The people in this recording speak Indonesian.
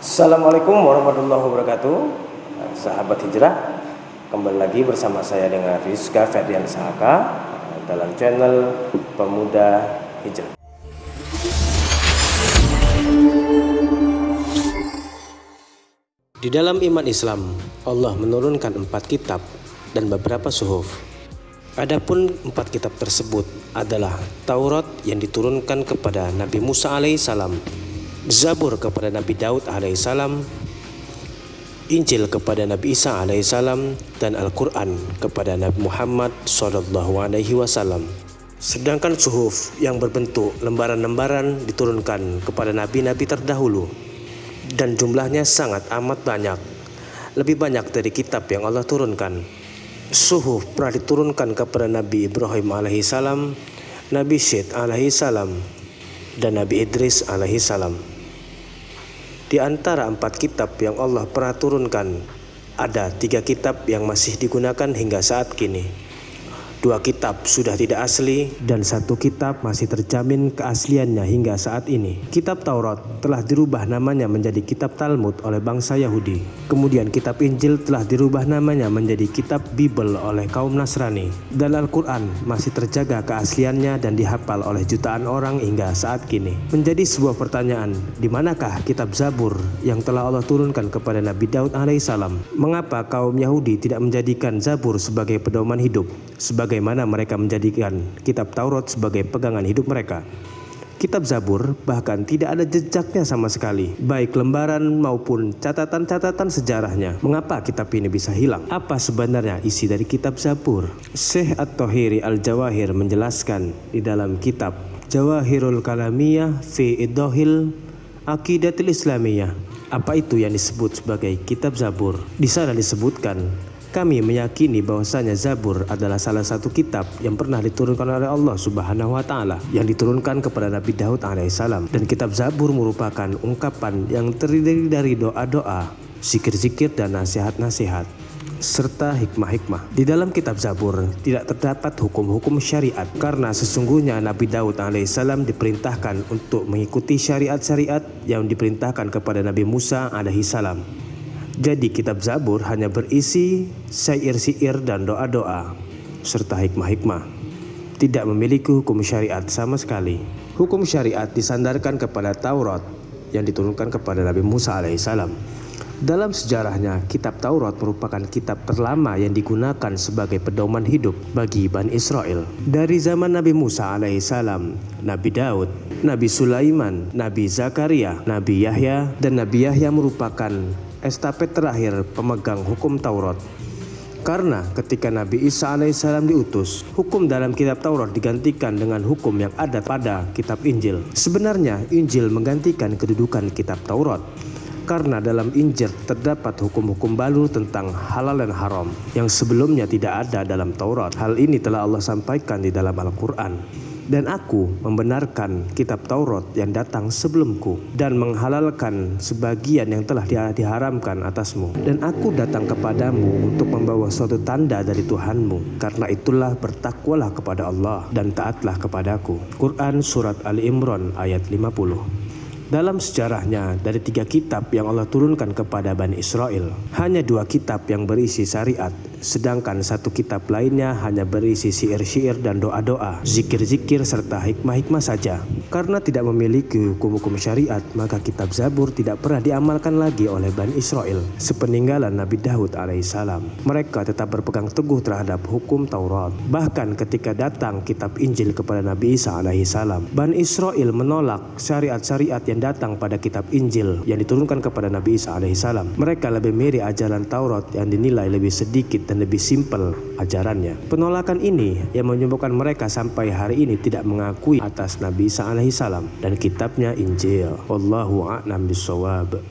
Assalamualaikum warahmatullahi wabarakatuh. Sahabat hijrah, kembali lagi bersama saya dengan Rizka Ferdian Sahaka dalam channel Pemuda Hijrah. Di dalam iman Islam, Allah menurunkan 4 kitab dan beberapa suhuf. Adapun 4 kitab tersebut adalah Taurat yang diturunkan kepada Nabi Musa alaihissalam, Zabur kepada Nabi Daud alaihissalam, Injil kepada Nabi Isa alaihissalam, dan Al-Quran kepada Nabi Muhammad SAW. Sedangkan suhuf yang berbentuk lembaran-lembaran diturunkan kepada nabi-nabi terdahulu, dan jumlahnya sangat amat banyak, lebih banyak dari kitab yang Allah turunkan. Suhuf pernah diturunkan kepada Nabi Ibrahim alaihissalam, Nabi Syed alaihissalam, dan Nabi Idris alaihissalam. Di antara 4 kitab yang Allah pernah turunkan, ada 3 kitab yang masih digunakan hingga saat kini. 2 kitab sudah tidak asli dan 1 kitab masih terjamin keasliannya hingga saat ini. Kitab Taurat telah dirubah namanya menjadi kitab Talmud oleh bangsa Yahudi. Kemudian kitab Injil telah dirubah namanya menjadi kitab Bible oleh kaum Nasrani. Dan Al-Quran masih terjaga keasliannya dan dihafal oleh jutaan orang hingga saat kini. Menjadi sebuah pertanyaan, di manakah kitab Zabur yang telah Allah turunkan kepada Nabi Daud alaihissalam? Mengapa kaum Yahudi tidak menjadikan Zabur sebagai pedoman hidup, sebagaimana mereka menjadikan kitab Taurat sebagai pegangan hidup mereka? Kitab Zabur bahkan tidak ada jejaknya sama sekali, baik lembaran maupun catatan-catatan sejarahnya. Mengapa kitab ini bisa hilang? Apa sebenarnya isi dari kitab Zabur? Syekh At-Tahiri Al-Jawahir menjelaskan di dalam kitab Jawahirul Kalamiyah fi Idahil Aqidatil Islamiyah. Apa itu yang disebut sebagai kitab Zabur? Di sana disebutkan, kami meyakini bahwasanya Zabur adalah salah satu kitab yang pernah diturunkan oleh Allah Subhanahu wa Ta'ala, yang diturunkan kepada Nabi Daud alaihissalam. Dan kitab Zabur merupakan ungkapan yang terdiri dari doa-doa, zikir-zikir, dan nasihat-nasihat serta hikmah-hikmah. Di dalam kitab Zabur tidak terdapat hukum-hukum syariat, karena sesungguhnya Nabi Daud alaihissalam diperintahkan untuk mengikuti syariat-syariat yang diperintahkan kepada Nabi Musa alaihissalam. Jadi kitab Zabur hanya berisi syair-syair dan doa-doa serta hikmah-hikmah, tidak memiliki hukum syariat sama sekali. Hukum syariat disandarkan kepada Taurat yang diturunkan kepada Nabi Musa alaihissalam. Dalam sejarahnya, kitab Taurat merupakan kitab terlama yang digunakan sebagai pedoman hidup bagi Bani Israel. Dari zaman Nabi Musa alaihissalam, Nabi Daud, Nabi Sulaiman, Nabi Zakaria, Nabi Yahya, dan Nabi Yahya merupakan estafet terakhir pemegang hukum Taurat. Karena ketika Nabi Isa alaihissalam diutus, hukum dalam kitab Taurat digantikan dengan hukum yang ada pada kitab Injil. Sebenarnya Injil menggantikan kedudukan kitab Taurat, karena dalam Injil terdapat hukum-hukum baru tentang halal dan haram yang sebelumnya tidak ada dalam Taurat. Hal ini telah Allah sampaikan di dalam Al-Quran. Dan aku membenarkan kitab Taurat yang datang sebelumku dan menghalalkan sebagian yang telah diharamkan atasmu. Dan aku datang kepadamu untuk membawa suatu tanda dari Tuhanmu. Karena itulah bertakwalah kepada Allah dan taatlah kepadaku. Quran Surat Ali Imran ayat 50. Dalam sejarahnya, dari 3 kitab yang Allah turunkan kepada Bani Israel, hanya 2 kitab yang berisi syariat, sedangkan 1 kitab lainnya hanya berisi syair-syair dan doa-doa, zikir-zikir serta hikmah-hikmah saja. Karena tidak memiliki hukum-hukum syariat, maka kitab Zabur tidak pernah diamalkan lagi oleh Bani Israel sepeninggalan Nabi Daud alaihissalam. Mereka tetap berpegang teguh terhadap hukum Taurat. Bahkan ketika datang kitab Injil kepada Nabi Isa alaihissalam, Bani Israel menolak syariat-syariat yang datang pada kitab Injil yang diturunkan kepada Nabi Isa alaihissalam. Mereka lebih mirip ajaran Taurat yang dinilai lebih sedikit dan lebih simpel ajarannya. Penolakan ini yang menyebabkan mereka sampai hari ini tidak mengakui atas Nabi Isa alaihissalam dan kitabnya Injil. Wallahu a'lam bishawab.